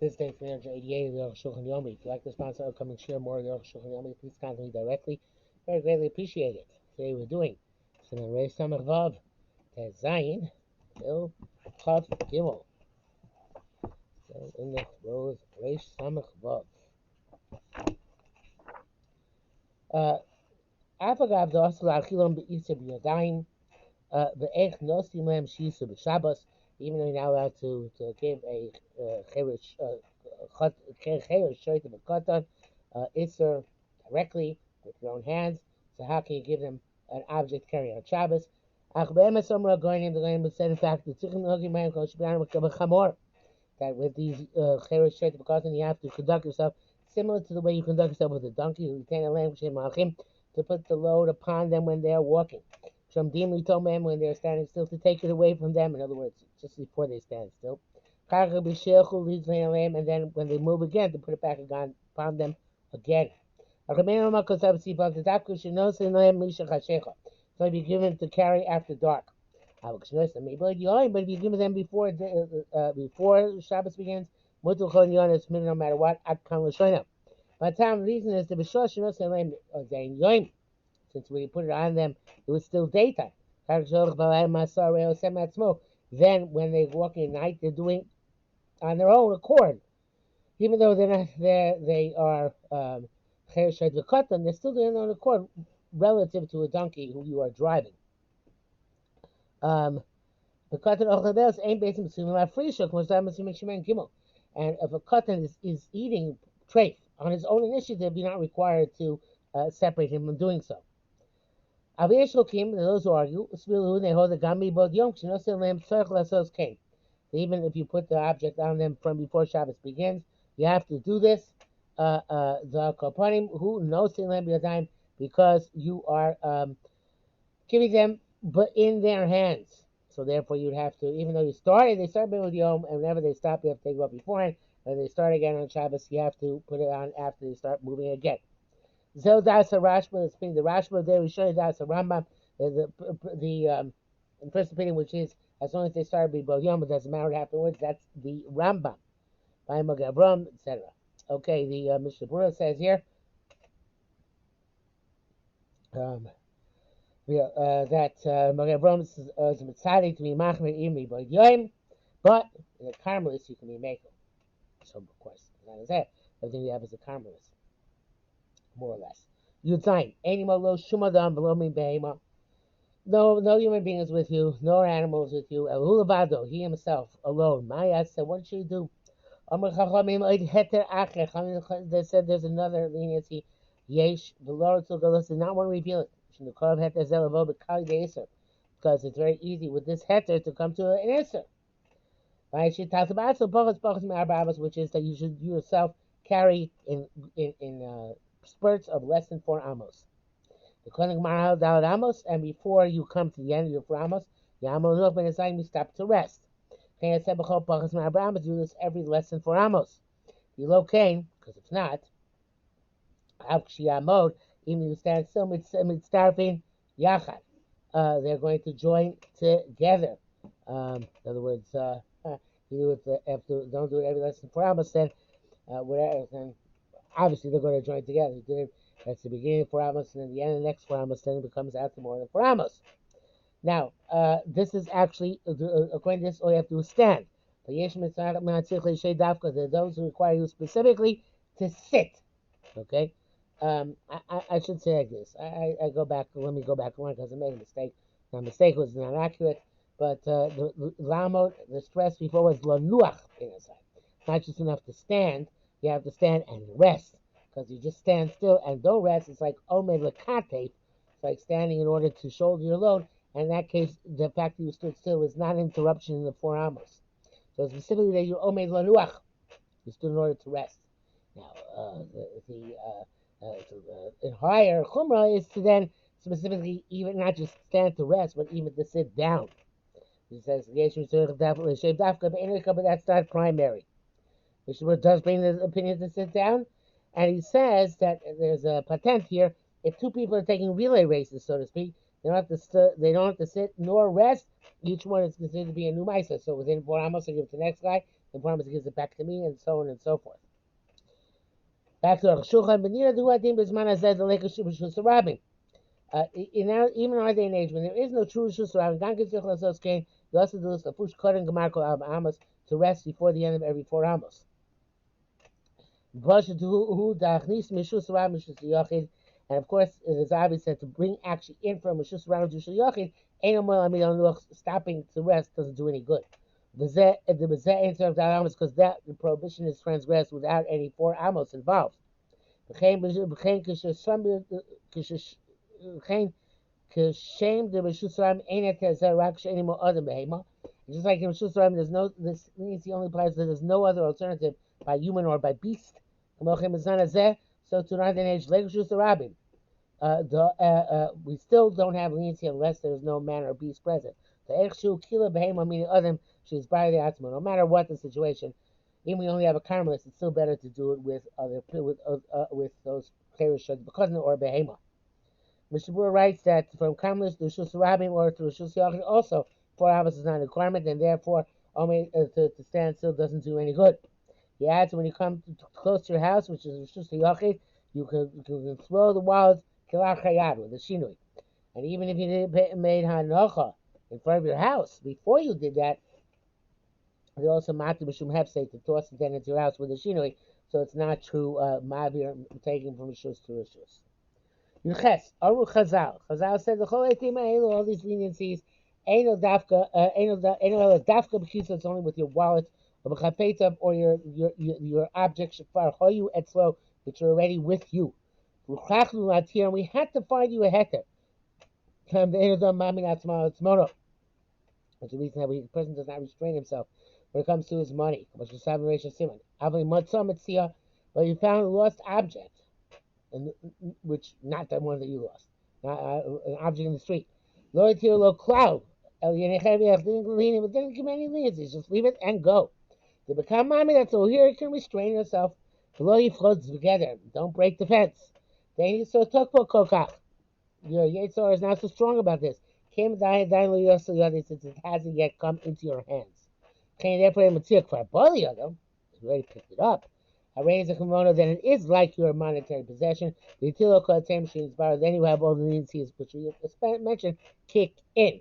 This day 388 of the Arukh HaShulchan Yomi. If you'd like to sponsor upcoming share more of the Arukh HaShulchan Yomi, please contact me directly. Very greatly appreciate it. Today we're doing Siman Reish Samach Vav Tez Zayin Til Chav Gimel. So in the rows Reish Samach Vav. Afagav Dosel Achilom Be'isa B'Yadayim Ve'ech Nosim Lem Shisu B'Shabbos. Even though you're not allowed to give a cheresh shoyt of a katan iser directly with your own hands. So how can you give them an object carrying on Shabbos? Ach be'emes omra going in the game said in fact the tzichin nogi mayim kol shibyanim chamor that with these cheresh shoyt of a katan you have to conduct yourself similar to the way you conduct yourself with a donkey who retain a lamb to put the load upon them when they are walking. Shamdim told men when they're standing still to take it away from them. In other words, just before they stand still. And then when they move again, to put it back upon them again. So be given to carry after dark. But if you give them before Shabbos begins, no matter what. But the reason is the since when you put it on them, it was still daytime. Then when they're walking at night, they're doing on their own accord. Even though they are they're still doing on their own accord relative to a donkey who you are driving. And if a katan is eating treif on his own initiative, you're not required to separate him from doing so. Those who argue, they hold the Gami Bod Yom, even if you put the object on them from before Shabbos begins, you have to do this. The Kopanim who knows time because you are giving them but in their hands. So therefore you'd have to, even though they start Bod Yom, and whenever they stop, you have to take it up beforehand. When they start again on Shabbos, you have to put it on after they start moving again. Zel das Rashba, it's being the Rashba there. We show you that's a Rambam, the first opinion, which is as long as they start to be Yom, it doesn't matter afterwards. That's the Rambam, by Magavram, etc. Okay, the Mishnah Berurah says here that Magavram is mitzadi to be machmir imi Yom, but in the Carmelist you can be makel. So of course, not as that. Everything you have is a Carmelist, more or less. Yudzayin, animal lo shumadam below me behema. No human being is with you, no animal is with you. El hulavado, he himself alone. Maya said, what should he do? They said there's another leniency. Yesh, the Lord told us did not want to reveal it. Because it's very easy with this heter to come to an answer. Which is that you should yourself carry in spurts of less than 4 amos. The Konig Mahal Dalad Amos, and before you come to the end of your 4 amos, you stop to rest. Do this every less than 4 amos. Below Cain, because if not, even if you stand still, mitzarfin yachad. They're going to join together. In other words, you do it don't do it every less than 4 amos, then whatever. Then obviously they're going to join together. You do it. That's the beginning of 4 amos, and then the end of the next 4 amos, then it becomes out to more than 4 amos. Now, this is actually, according to this, all you have to do is stand. But there are those who require you specifically to sit. Okay? I should say like this. I go back, let me go back one because I made a mistake. My mistake was not accurate, but the lamot, the stress before was lanuach inside. Not just enough to stand, you have to stand and rest. Because you just stand still and don't rest, it's like omed lekate. It's like standing in order to shoulder your load. And in that case, the fact that you stood still is not an interruption in the 4 amos. So specifically that you omed lanuach. You stood in order to rest. Now, the higher chumrah is to then specifically even not just stand to rest, but even to sit down. He says, but that's not primary. Mishnah does bring the opinion to sit down. And he says that there's a patent here. If 2 people are taking relay races, so to speak, they don't have to sit nor rest. Each one is considered to be a new maisa. So within 4 amos, I give it to the next guy. and promise he gives it back to me, and so on and so forth. Back to Arukh HaShulchan, Benira Duadim Bisman Azed the Lake of Shusarabim. Even in our day and age, when there is no true Shusarabim, Gankin Zichel Asos Kain, you also do this, the Fush Koden Gemarko Al Amos, to rest before the end of every 4 Amos. And of course, it is obvious that to bring actually in from Mishus Ram to Shayachid, ain't no more stopping to rest doesn't do any good. The answer of that amos because that the prohibition is transgressed without any 4 amos involved. Kashem the Rishus Ram ain't rak anymore other behema. Just like in Rishus Ram, there's no this means he only applies that there's no other alternative by human or by beast. So to another age, like Rishus Rabim, we still don't have leniency unless there's no man or beast present. The Echshu Kila Behema meaning Adam, she's by the Atma. No matter what the situation, even we only have a carmelist, it's still better to do it with those Kerishad B'Chadna or Behema. Mishabur writes that from Karmelis to Shus Rabim or to Shus Yachid also 4 hours is not a requirement, and therefore only to stand still doesn't do any good. He adds when you come close to your house, which is Shus Yachid, you can throw the walls Kilar Chayad with the Shinui. And even if you made Hanocha in front of your house, before you did that, they also Mati Mishum Hefsei to toss it then into your house with the Shinui, so it's not true Mavir taking from Rishus to Rishus. Yuches, Arukh Chazal. Chazal said the whole etim all these leniencies ain't no dafka because it's only with your wallet or your objects for hoyu etzlo which are already with you. And we had to find you a heter. That's the reason that the person does not restrain himself when it comes to his money. But you found a lost object. Which not the one that you lost, not an object in the street. Low tier, low cloud. Didn't give any leniencies. Just leave it and go. To become mommy, that's all here. You can restrain yourself. Below you floats together. Don't break the fence. Then you so talk about kokach. Your Yetzor is not so strong about this. Came since it hasn't yet come into your hands. Therefore, you already picked it up. I raise a kimono, then it is like your monetary possession. The utility machine is borrowed, then you have all the leniencies which we mentioned kick in.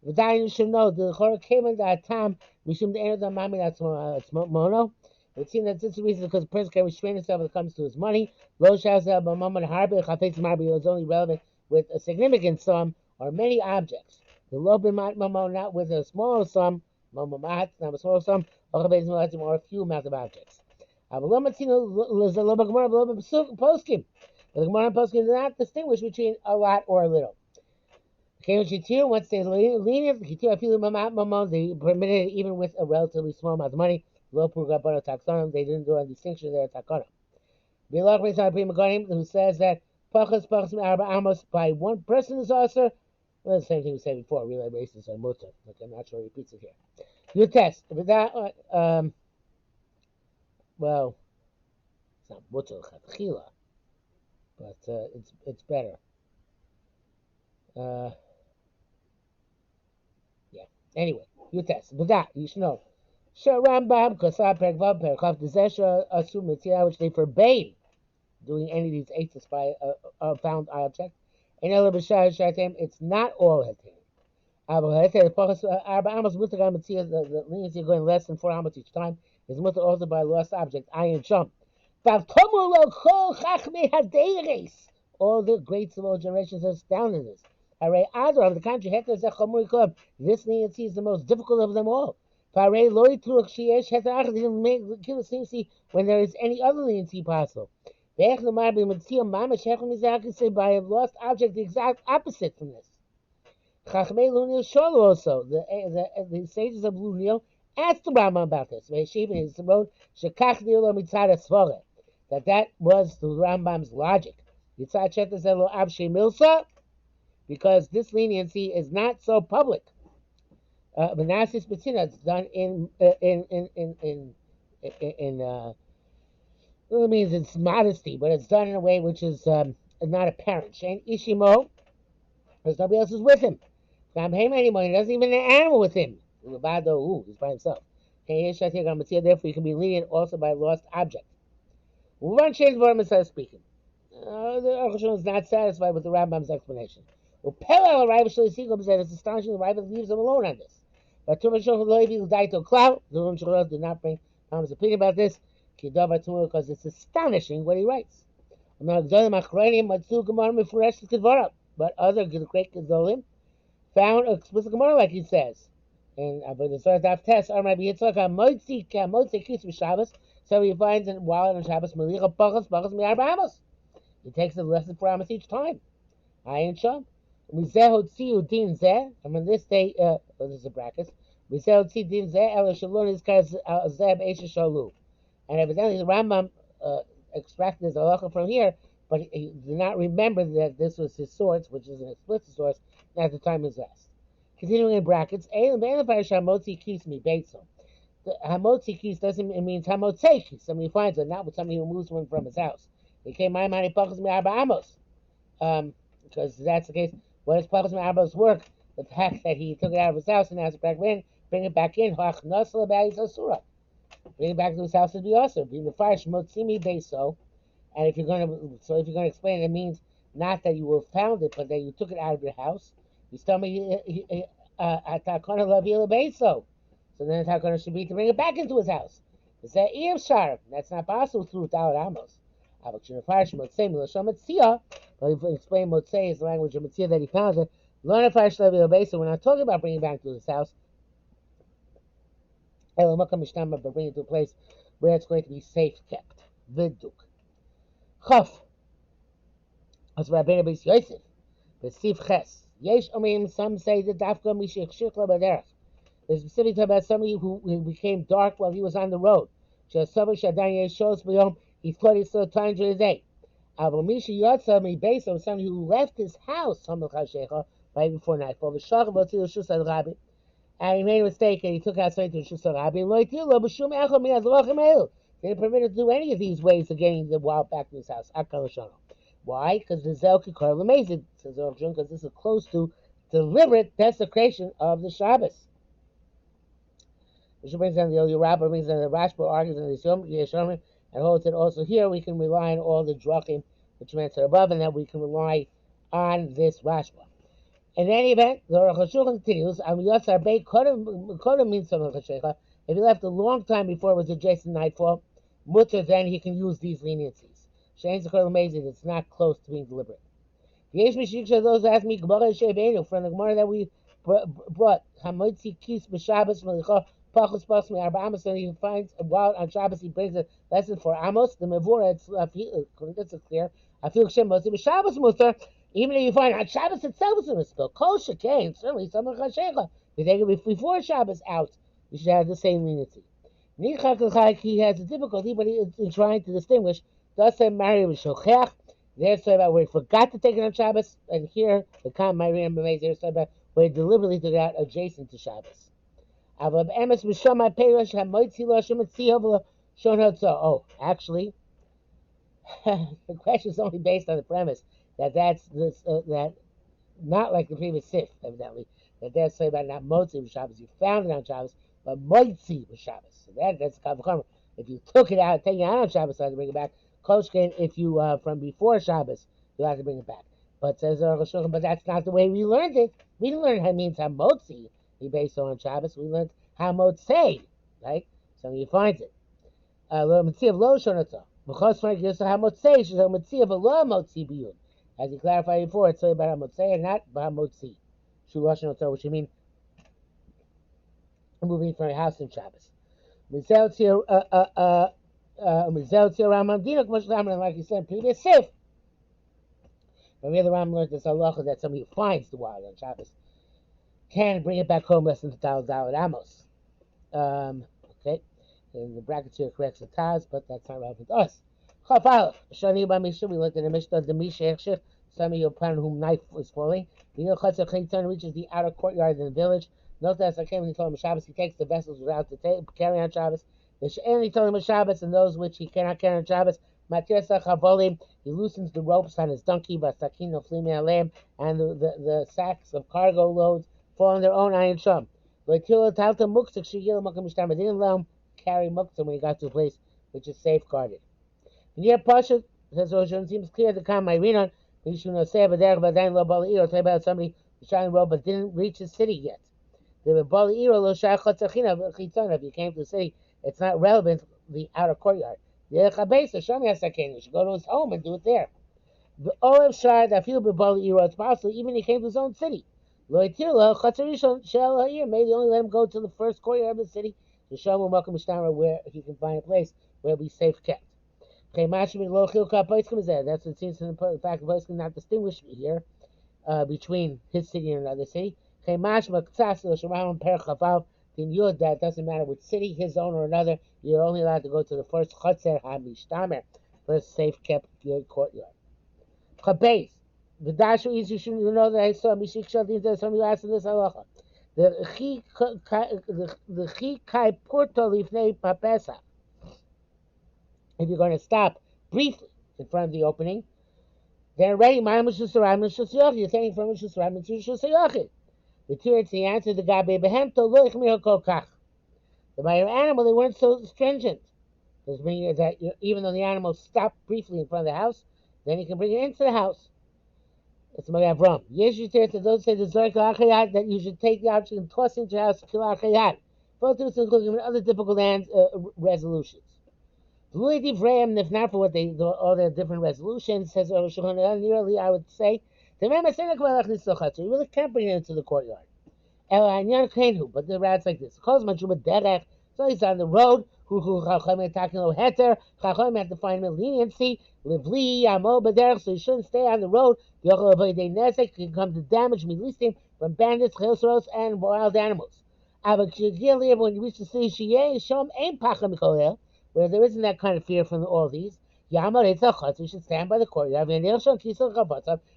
The you should know the horror came in that time. We should enter the mami that's mono. It would seem that this is the reason because the person can restrain himself when it comes to his money. Low shouts out moment harbe chafetz marbi is only relevant with a significant sum or many objects. The low momo not with a smaller sum, momomat, not a smaller sum, or a few amount of objects. But the Gemara and Poskim do not distinguish between a lot or a little. Once they lenient, they permitted it even with a relatively small amount of money. They didn't do a distinction there. Who says that by one person is also the same thing we said before. Relay races are mutter. I'm not sure he repeats it here. You test without. Well, it's not mutter chatchila, but it's better. Yeah. Anyway, you test. With that, you should know. Rambam, Kosar, Perkvav, Perkov, Dezesha, Asum, Mitzvah, which they forbade doing any of these eights by a found object. And it's not all hetim. The leniency going less than 4 amos each time is mutter also by a lost object, iron jump. All the greats of all generations are astounded this. On the contrary, this leniency is the most difficult of them all. They didn't give us leniency when there is any other leniency possible. By a lost object, the exact opposite from this. Also, the sages of Lunio asked the Rambam about this. That was the Rambam's logic. Because this leniency is not so public. It's done in it means it's modesty, but it's done in a way which is not apparent. Shane Ishimo, because nobody else is with him. Not him anymore. He doesn't even have an animal with him. He's by himself. Therefore, you can be lenient also by a lost object. One change Varma says speaking. The Arukh HaShulchan is not satisfied with the Rambam's explanation. Well, it's astonishing the Rambam leaves him alone on this. But Tumah Shulchan Loivi Daito Klau, the Rum Shulchan did not bring Rambam's opinion about this, because it's astonishing what he writes. But other great Gedolim found explicit Gemara, like he says. And but the Zohar Daf Tes, Rabbi Yitzchak Motzi Kis B'Shabbos. So he finds in while on Shabbos Melicha Pachas Mi'arba Amos. He takes the lesson for Amos each time. Ayin Sham. Mizeh Hotziu Din Zeh. And when this day, this is a bracket. Mizeh Hotziu Din Zeh El Shalom Izkar Zeb Esha Shalu. And evidently the Rambam extracted his halacha from here, but he did not remember that this was his source, which is an explicit source, at the time of his last. Continuing in brackets, Hamotzi Kis Mi Beitzo. The Hamotzi Kis doesn't, it means Hamotzei Kis. Somebody finds it, not with somebody who moves one from his house. It came my money Pachas Mi Arba Amos. Because that's the case. What does Pachas Mi Arba's work? The fact that he took it out of his house and has it back in, bring it back in, Hach Nosla Ba'is Asura. Bring it back to his house would be also. Being the fire Shmotzi Mi Beiso. And if you're going to explain it, it means not that you have found it, but that you took it out of your house. You tell me Atakona Lavila Beso. So then Atakona should be to bring it back into his house. It's that Eev Sharp. That's not possible through Dalad Amos. But if you explain Motzei is the language of Metzia that he found it. We're not talking about bringing it back to his house. But bring it to a place where it's going to be safe kept. Viduk. Chof. As Rabbeinu Beis Yosef. B'Sif Ches. Yesh Omim, some say that Dafka Mishich Shikla Baderech. There's specifically about somebody who became dark while he was on the road. He thought he saw time during the day. Avo Mishi Yotza Mi Beso, somebody who left his house right before nightfall. And he made a mistake and he took out something to Shus Rabbi. They didn't permit him to do any of these ways of getting the wild back to his house. Why? Because the Zel Kikar amazing, says Arukh HaShulchan, because this is close to deliberate desecration of the Shabbos. Which brings down the Eli Rabbah, brings down the Rashba, argues in the Yeshomim, and holds that also here we can rely on all the drachim which mentioned above, and that we can rely on this Rashba. In any event, the Arukh HaShulchan continues, Yotzar Beit Kodem means something like Sheikha. If he left a long time before it was adjacent nightfall, mutter, then he can use these leniencies. Shane's amazing, it's not close to being deliberate. Those ask me, from the Gemara that we brought, Hamotzi Kis B'Shabbos Melicha Pachos Pachos Mi'arba Amos, and he finds while on Shabbos he brings a lesson for Amos, the Mevura, it's clear. I feel Shem Motzi B'Shabbos Mutter, even if you find on Shabbos itself is a spill. Kol Shekain, certainly some of Chashecha. If you take it before Shabbos out, you should have the same leniency. He has a difficulty, but he is trying to distinguish. Does say Mary with Shochech? There's talking about where he forgot to take it on Shabbos, and here the Kam Mariam B'Meiz, there's talking about where he deliberately took it out adjacent to Shabbos. Oh, actually, the question is only based on the premise that that's this that not like the previous sif, evidently, that they're saying about not motzi b'Shabbos. You found it on Shabbos, but moitzi b'Shabbos. So that's kavacham. If you took it out, taking it out on Shabbos, you have to bring it back. Koshkin, if you from before Shabbos, you have to bring it back. But says Arukh HaShulchan, but that's not the way we learned it. We didn't learn how it means hamotzi. We based on Shabbos. We learned hamotzei, right? So you find it. Mitzi of lo shonata. Because Frank used to hamotzei, she's a mitzi of a lo motzi biyud. As he clarified before, it's about hamotzei and not hamotzi. Shulashonata, which you mean moving from your house in Shabbos. Mizel tzir Ramandina, like you said, previous sif. But the Ram learned this halacha that somebody who finds the wild on Shabbos can bring it back home less than Dalad Amos. Okay, in the brackets here corrects the Taz, but that's not relevant to us. Chafal, Shani Bamisha, we looked at the Mishnah, the Mishech, somebody upon whom knife was falling. The Yilchatz Chaytan reaches the outer courtyard in the village. Note that as I came when he told him Shabbos, he takes the vessels without to carry on Shabbos. The She'en told him Shabbos, and those which he cannot carry on Shabbos. Matirsa Chavolim, he loosens the ropes on his donkey, Vasakino Flime Alem, and the sacks of cargo loads fall on their own iron shum. Loitila talta muktzah shigila makam mishtama. They didn't allow him carry muktzah when he got to a place which is safeguarded. Near Pasha, says Rosh Hashanah, seems clear to come Myrinon. We should not say about there, but then Lobaliro, talk about somebody who's trying to road but didn't reach the city yet. The Baliro, Lo Shachatzachina, Chitzon, if you came to the city, it's not relevant, the outer courtyard. The Chabesa, Shami Hasakin, you should go to his home and do it there. The Olev Shard, I feel Baliro, it's possible, even he came to his own city. Loitila, Chatzarishon, Shel Ha'ir, maybe only let him go to the first courtyard of the city, to show him Makam Mishtama, where he can find a place where it'll be safe kept. That's what it seems in the fact that Poskim not distinguish here between his city and another city. That doesn't matter which city, his own or another, you're only allowed to go to the first Chotzer HaMishtamer, first safe kept courtyard. Chabez. The dashu is you shouldn't know that I saw Mishik Shadin that somebody asked in this halacha. The chi kai porto lifnei papesa. If you're going to stop briefly in front of the opening, then already you're saying from the Tiritz, the answer to Gabe Behemto Loich Mirko Kach. By your animal, they weren't so stringent. This meaning that even though the animal stopped briefly in front of the house, then you can bring it into the house. It's my Avram. Yes, you say those say the Zorik Lachayat that you should take the object and toss into your house Kilachayat. Photos including other difficult resolutions. If not for what all their different resolutions, says Arukh HaShulchan, nearly I would say, you really can't bring it into the courtyard. But the rat's like this. So he's on the road. Chacham had to find him leniency. So he shouldn't stay on the road. It can come to damage me from bandits, chilsros, and wild animals. When you reach the city, where there isn't that kind of fear from all these, we should stand by the courtyard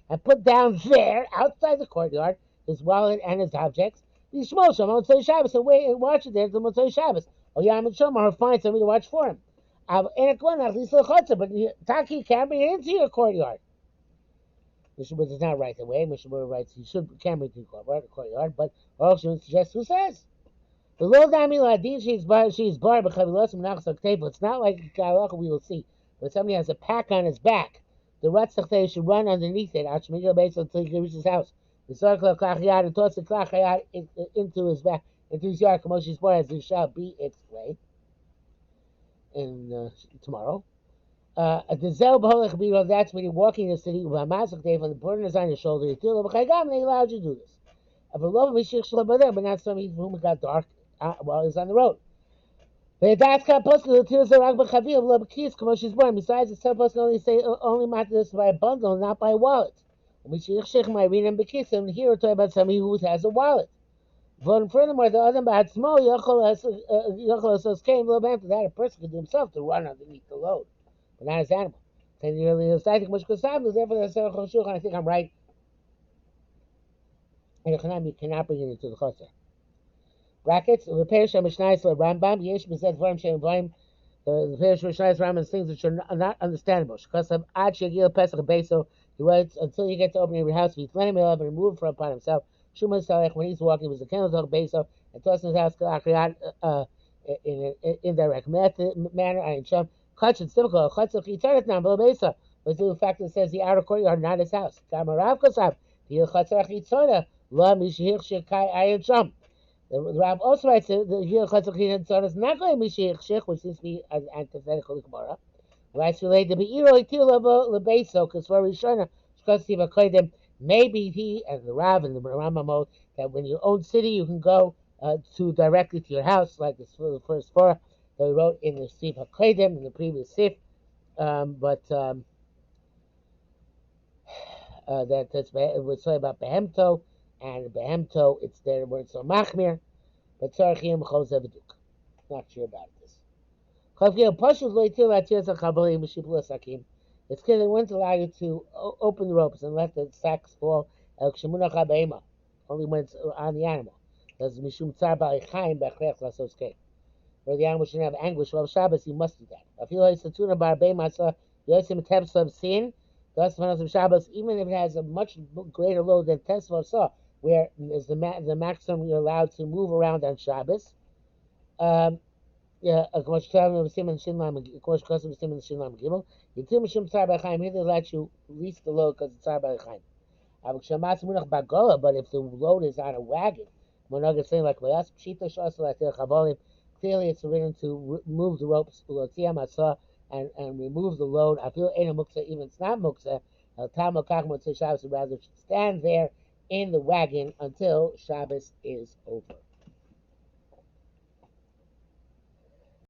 and put down there, outside the courtyard, his wallet and his objects. And wait and watch it there until Motzei Shabbos. Or Yam and Shomar, or find somebody to watch for him. But Taki can't bring it into your courtyard. Mishnah does not write the way. Mishnah writes he can bring it to the courtyard, but also suggests who says. It's not like Galach we will see, but somebody has a pack on his back. The Ratzach should run underneath it until he reaches his house. The circle of Klachayad and toss the Klachayad into his back, into his yard, Kamoshi's bar, as we shall be explained in tomorrow. That's when you're walking in the city with a mazik day, when the burden is on your shoulder. They allowed you to do this. But not somebody whom it got dark while he's on the road. Besides, it's supposed to only say only matter this by a bundle, not by a wallet. And here we're talking about somebody who has a wallet. But furthermore, the other bad small came that a person could do himself to run underneath the load, but not his animal. Therefore, I think I'm right. And you cannot bring it into the chosser. Brackets, the Perish Mishnais Rambam, Yesh Bezet Vorm Shem Vayim, the Perish Mishnais Rambam things which are not understandable. Shkosam Ad Shegil Pesach Beso, he writes, until you get to opening your house, he's letting him and remove from upon himself. Shuman Salech, when he's walking, was a candle dog Beso, and tossing his house in an indirect manner, Ayin Sham, Kach and Simcha, Chatzach Yitzareth Nam, Bel Beso, but the fact that it says the outer courtyard, not his house. Gamarav Kosam, the Chatzach Yitzareth, La Mishir Shekai Ayin Sham. The Rab also writes that the Gil Chatzachina Tzon is not going to be Sheikh, which seems to be as antithetical to Gemara. Writes related to Be'iro Itil Lebeso, because for Rishona, Shkostiva Koidim, maybe he and the Rab and the Rambam hold that when you own city, you can go to directly to your house, like the first four that we wrote in the Sif HaKoidim, in the previous Sif. That's it was talking about Behemto. And Behemto, it's there where it's so machmir, but Tzarchim Choseveduk. Not sure about this. It's clear they wouldn't allow you to open the ropes and let the sacks fall. Only when it's on the animal. Where the animal shouldn't have anguish. Well, Shabbos, you must do that. Even if it has a much greater load than Tesla saw. where is the maximum you're allowed to move around on Shabbos. Um, yeah, of course, traveling with Simon Shinlam, of course, custom Simon Shinlam Gimel. You tell me Shim Tzar B'Chaim, here they let you release the load because it's Tzar B'Chaim. But if the load is on a wagon, Monaga saying like clearly it's written to move the ropes and remove the load. I feel ain't a muksa, even it's not muksa. Rather stand there in the wagon until Shabbos is over.